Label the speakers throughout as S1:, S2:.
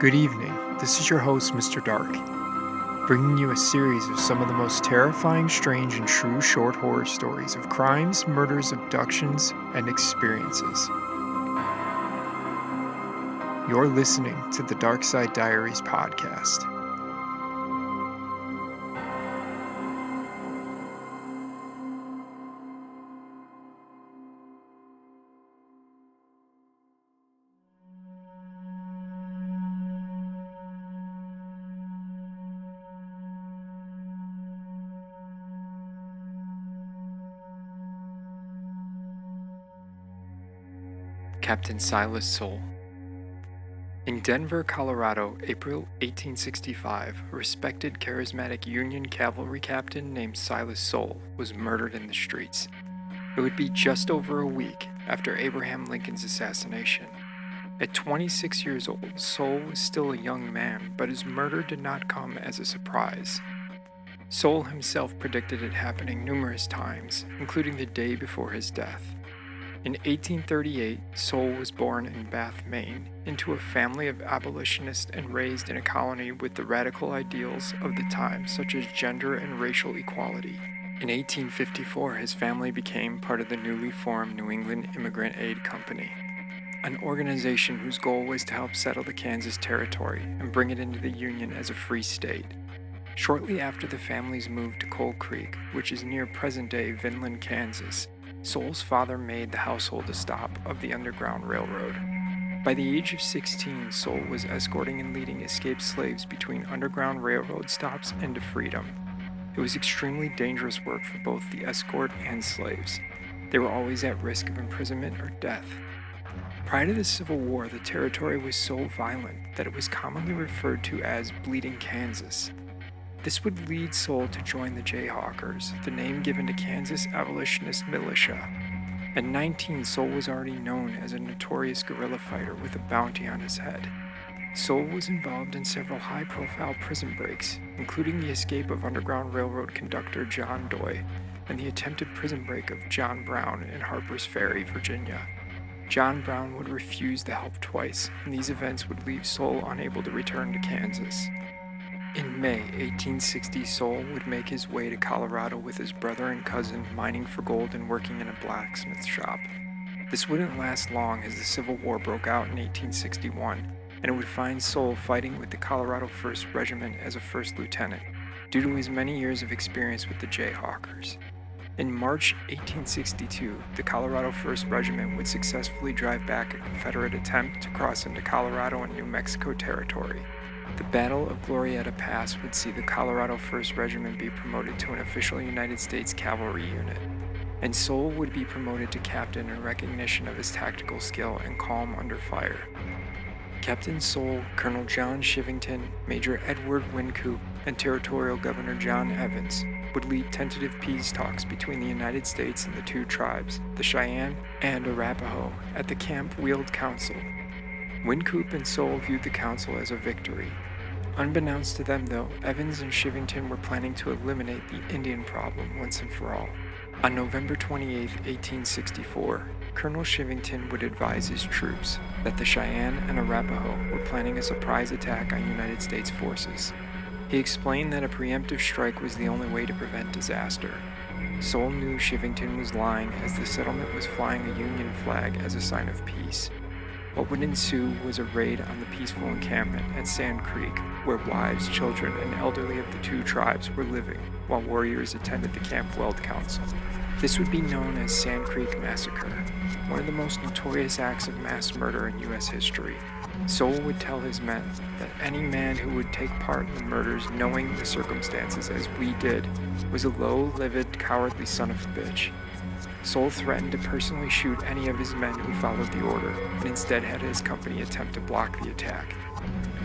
S1: Good evening, this is your host, Mr. Dark, bringing you a series of some of the most terrifying, strange, and true short horror stories of crimes, murders, abductions, and experiences. You're listening to the Dark Side Diaries podcast. Captain Silas Soule. In Denver, Colorado, April 1865, a respected charismatic Union cavalry captain named Silas Soule was murdered in the streets. It would be just over a week after Abraham Lincoln's assassination. At 26 years old, Soule was still a young man, but his murder did not come as a surprise. Soule himself predicted it happening numerous times, including the day before his death. In 1838, Soule was born in Bath, Maine, into a family of abolitionists and raised in a colony with the radical ideals of the time, such as gender and racial equality. In 1854, his family became part of the newly formed New England Immigrant Aid Company, an organization whose goal was to help settle the Kansas Territory and bring it into the Union as a free state. Shortly after the family's move to Coal Creek, which is near present-day Vinland, Kansas, Soule's father made the household a stop of the Underground Railroad. By the age of 16, Soule was escorting and leading escaped slaves between Underground Railroad stops and to freedom. It was extremely dangerous work for both the escort and slaves. They were always at risk of imprisonment or death. Prior to the Civil War, the territory was so violent that it was commonly referred to as Bleeding Kansas. This would lead Soule to join the Jayhawkers, the name given to Kansas abolitionist militia. At 19, Soule was already known as a notorious guerrilla fighter with a bounty on his head. Soule was involved in several high-profile prison breaks, including the escape of Underground Railroad conductor John Doy and the attempted prison break of John Brown in Harper's Ferry, Virginia. John Brown would refuse the help twice, and these events would leave Soule unable to return to Kansas. In May 1860, Soule would make his way to Colorado with his brother and cousin, mining for gold and working in a blacksmith shop. This wouldn't last long as the Civil War broke out in 1861, and it would find Soule fighting with the Colorado 1st Regiment as a first lieutenant, due to his many years of experience with the Jayhawkers. In March 1862, the Colorado 1st Regiment would successfully drive back a Confederate attempt to cross into Colorado and New Mexico territory. The Battle of Glorieta Pass would see the Colorado 1st Regiment be promoted to an official United States cavalry unit, and Soule would be promoted to captain in recognition of his tactical skill and calm under fire. Captain Soule, Colonel John Shivington, Major Edward Wynkoop, and Territorial Governor John Evans would lead tentative peace talks between the United States and the two tribes, the Cheyenne and Arapaho, at the Camp Weald Council. Wynkoop and Soule viewed the council as a victory. Unbeknownst to them, though, Evans and Shivington were planning to eliminate the Indian problem once and for all. On November 28, 1864, Colonel Shivington would advise his troops that the Cheyenne and Arapaho were planning a surprise attack on United States forces. He explained that a preemptive strike was the only way to prevent disaster. Soule knew Shivington was lying, as the settlement was flying a Union flag as a sign of peace. What would ensue was a raid on the peaceful encampment at Sand Creek, where wives, children, and elderly of the two tribes were living, while warriors attended the Camp Weald Council. This would be known as Sand Creek Massacre, one of the most notorious acts of mass murder in U.S. history. Soule would tell his men that any man who would take part in the murders knowing the circumstances as we did was a low, livid, cowardly son of a bitch. Soule threatened to personally shoot any of his men who followed the order, and instead had his company attempt to block the attack.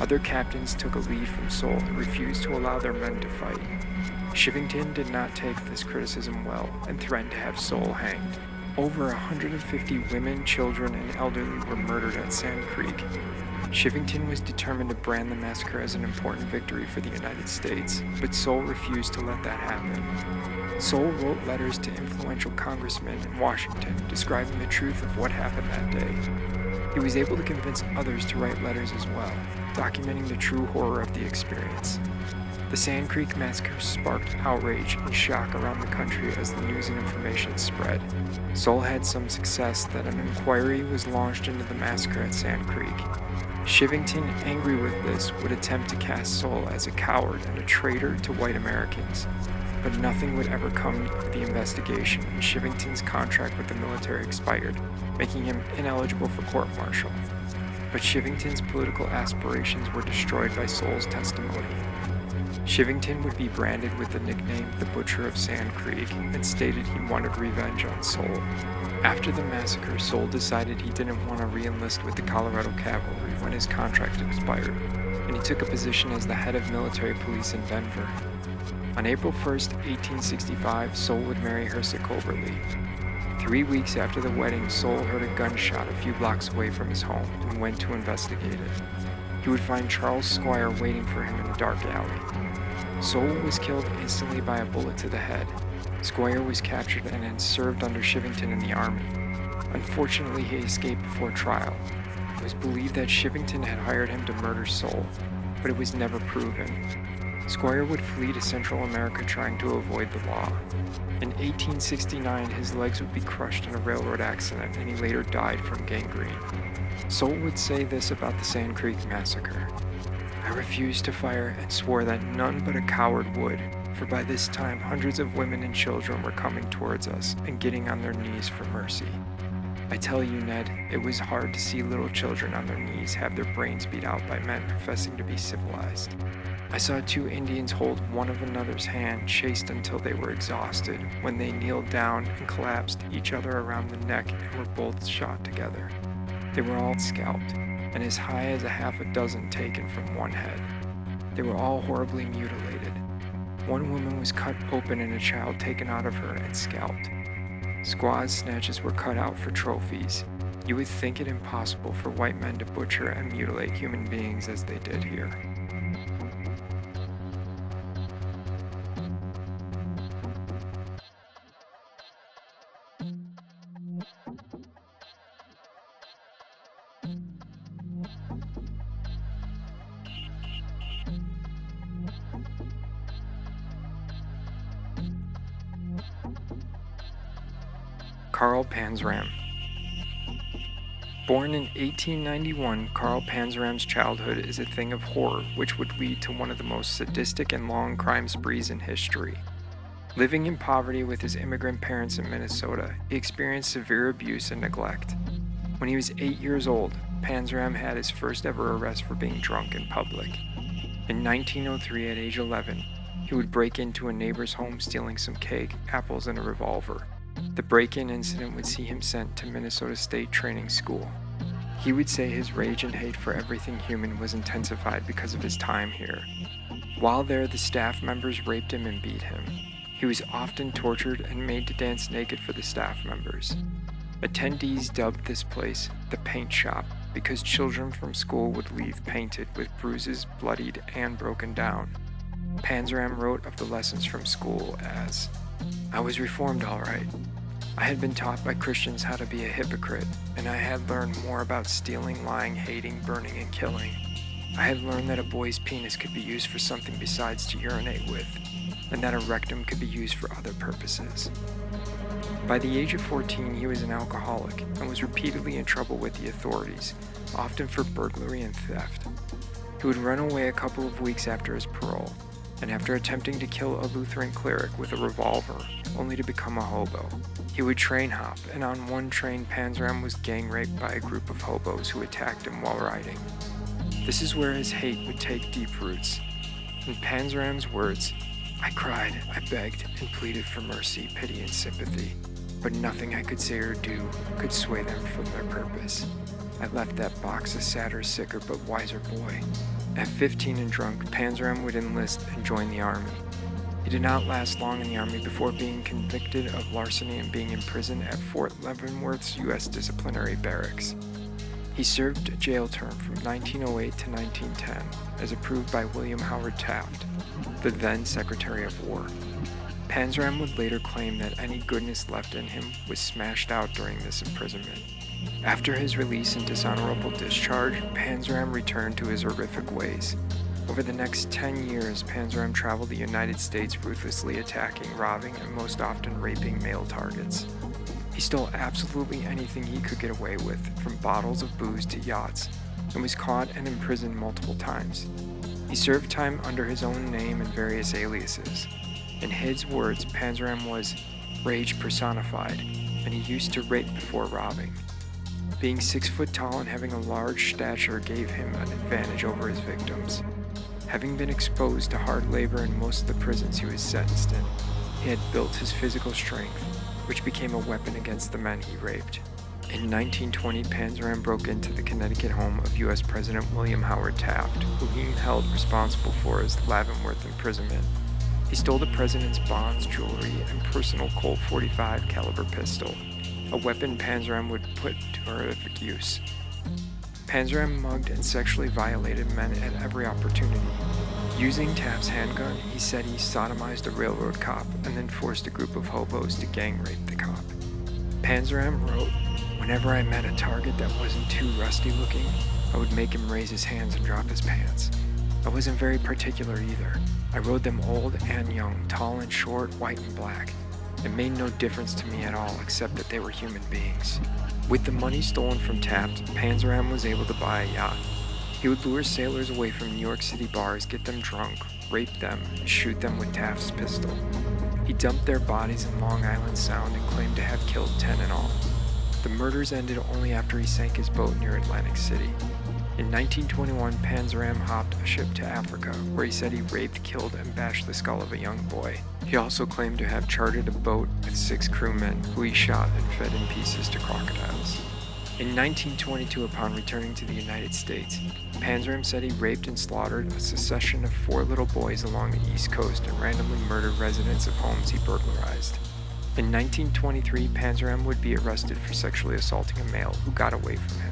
S1: Other captains took a lead from Soule and refused to allow their men to fight. Shivington did not take this criticism well and threatened to have Soule hanged. Over 150 women, children, and elderly were murdered at Sand Creek. Shivington was determined to brand the massacre as an important victory for the United States, but Soule refused to let that happen. Soule wrote letters to influential congressmen in Washington describing the truth of what happened that day. He was able to convince others to write letters as well. documenting the true horror of the experience. The Sand Creek Massacre sparked outrage and shock around the country as the news and information spread. Soule had some success that an inquiry was launched into the massacre at Sand Creek. Shivington, angry with this, would attempt to cast Soule as a coward and a traitor to white Americans. But nothing would ever come of the investigation, and Shivington's contract with the military expired, making him ineligible for court-martial. But Shivington's political aspirations were destroyed by Soule's testimony. Shivington would be branded with the nickname the Butcher of Sand Creek and stated he wanted revenge on Soule. After the massacre, Soule decided he didn't want to re-enlist with the Colorado cavalry when his contract expired, and he took a position as the head of military police in Denver. On April 1, 1865, Soule would marry Hersa Coberly. 3 weeks after the wedding, Soule heard a gunshot a few blocks away from his home and went to investigate it. He would find Charles Squire waiting for him in a dark alley. Soule was killed instantly by a bullet to the head. Squire was captured and had served under Shivington in the army. Unfortunately, he escaped before trial. It was believed that Shivington had hired him to murder Soule, but it was never proven. Squire would flee to Central America trying to avoid the law. In 1869, his legs would be crushed in a railroad accident and he later died from gangrene. Soule would say this about the Sand Creek Massacre: "I refused to fire and swore that none but a coward would, for by this time hundreds of women and children were coming towards us and getting on their knees for mercy. I tell you, Ned, it was hard to see little children on their knees have their brains beat out by men professing to be civilized. I saw 2 Indians hold one of another's hand, chased until they were exhausted, when they kneeled down and collapsed each other around the neck and were both shot together. They were all scalped, and as high as a half a dozen taken from one head. They were all horribly mutilated. One woman was cut open and a child taken out of her and scalped. Squaws' snatches were cut out for trophies. You would think it impossible for white men to butcher and mutilate human beings as they did here." Carl Panzram. Born in 1891, Carl Panzram's childhood is a thing of horror which would lead to one of the most sadistic and long crime sprees in history. Living in poverty with his immigrant parents in Minnesota, he experienced severe abuse and neglect. When he was 8 years old, Panzram had his first ever arrest for being drunk in public. In 1903, at age 11, he would break into a neighbor's home stealing some cake, apples, and a revolver. The break-in incident would see him sent to Minnesota State Training School. He would say his rage and hate for everything human was intensified because of his time here. While there, the staff members raped him and beat him. He was often tortured and made to dance naked for the staff members. Attendees dubbed this place the paint shop because children from school would leave painted with bruises, bloodied, and broken down. Panzram wrote of the lessons from school as, "I was reformed all right. I had been taught by Christians how to be a hypocrite, and I had learned more about stealing, lying, hating, burning, and killing. I had learned that a boy's penis could be used for something besides to urinate with, and that a rectum could be used for other purposes." By the age of 14, he was an alcoholic and was repeatedly in trouble with the authorities, often for burglary and theft. He would run away a couple of weeks after his parole, and after attempting to kill a Lutheran cleric with a revolver, only to become a hobo. He would train hop, and on one train, Panzram was gang raped by a group of hobos who attacked him while riding. This is where his hate would take deep roots. In Panzram's words, "I cried, I begged, and pleaded for mercy, pity, and sympathy, but nothing I could say or do could sway them from their purpose. I left that box a sadder, sicker, but wiser boy." At 15 and drunk, Panzram would enlist and join the army. He did not last long in the army before being convicted of larceny and being imprisoned at Fort Leavenworth's U.S. Disciplinary Barracks. He served a jail term from 1908 to 1910, as approved by William Howard Taft, the then Secretary of War. Panzram would later claim that any goodness left in him was smashed out during this imprisonment. After his release and dishonorable discharge, Panzram returned to his horrific ways. Over the next 10 years, Panzram traveled the United States ruthlessly attacking, robbing, and most often raping male targets. He stole absolutely anything he could get away with, from bottles of booze to yachts, and was caught and imprisoned multiple times. He served time under his own name and various aliases. In his words, Panzram was rage personified, and he used to rape before robbing. Being 6 foot tall and having a large stature gave him an advantage over his victims. Having been exposed to hard labor in most of the prisons he was sentenced in, he had built his physical strength, which became a weapon against the men he raped. In 1920, Panzram broke into the Connecticut home of U.S. President William Howard Taft, who he held responsible for his Leavenworth imprisonment. He stole the president's bonds, jewelry, and personal Colt .45 caliber pistol, a weapon Panzram would put to horrific use. Panzram mugged and sexually violated men at every opportunity. Using Taft's handgun, he said he sodomized a railroad cop and then forced a group of hobos to gang rape the cop. Panzram wrote, "Whenever I met a target that wasn't too rusty looking, I would make him raise his hands and drop his pants. I wasn't very particular either. I rode them old and young, tall and short, white and black. It made no difference to me at all, except that they were human beings." With the money stolen from Taft, Panzram was able to buy a yacht. He would lure sailors away from New York City bars, get them drunk, rape them, and shoot them with Taft's pistol. He dumped their bodies in Long Island Sound and claimed to have killed 10 in all. The murders ended only after he sank his boat near Atlantic City. In 1921, Panzram hopped a ship to Africa, where he said he raped, killed, and bashed the skull of a young boy. He also claimed to have chartered a boat with 6 crewmen, who he shot and fed in pieces to crocodiles. In 1922, upon returning to the United States, Panzram said he raped and slaughtered a succession of 4 little boys along the East Coast and randomly murdered residents of homes he burglarized. In 1923, Panzram would be arrested for sexually assaulting a male who got away from him.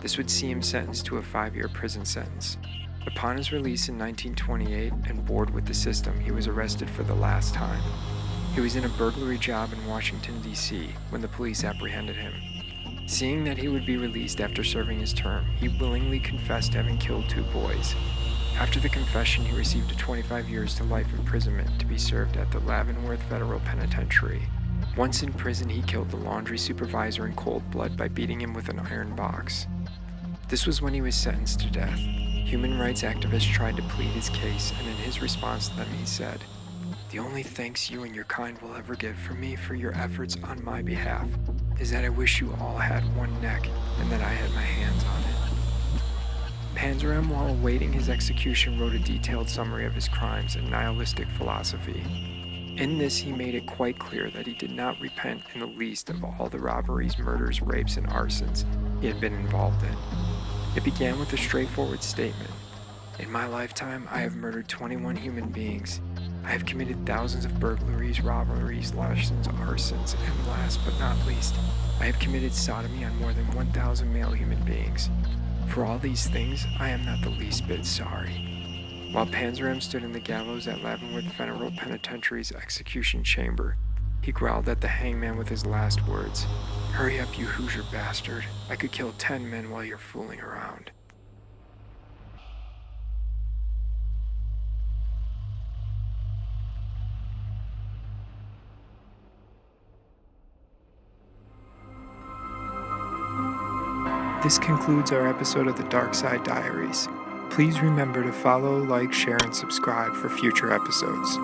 S1: This would see him sentenced to a 5-year prison sentence. Upon his release in 1928 and bored with the system, he was arrested for the last time. He was in a burglary job in Washington, D.C. when the police apprehended him. Seeing that he would be released after serving his term, he willingly confessed having killed 2 boys. After the confession, he received a 25 years to life imprisonment to be served at the Leavenworth Federal Penitentiary. Once in prison, he killed the laundry supervisor in cold blood by beating him with an iron box. This was when he was sentenced to death. Human rights activists tried to plead his case, and in his response to them he said, "The only thanks you and your kind will ever get from me for your efforts on my behalf is that I wish you all had one neck and that I had my hands on it." Panzram, while awaiting his execution, wrote a detailed summary of his crimes and nihilistic philosophy. In this, he made it quite clear that he did not repent in the least of all the robberies, murders, rapes, and arsons he had been involved in. It began with a straightforward statement. "In my lifetime, I have murdered 21 human beings. I have committed thousands of burglaries, robberies, larcenies, arsons, and last but not least, I have committed sodomy on more than 1,000 male human beings. For all these things, I am not the least bit sorry." While Panzram stood in the gallows at Leavenworth Federal Penitentiary's execution chamber, he growled at the hangman with his last words, "Hurry up, you Hoosier bastard. I could kill 10 men while you're fooling around." This concludes our episode of the Dark Side Diaries. Please remember to follow, like, share, and subscribe for future episodes.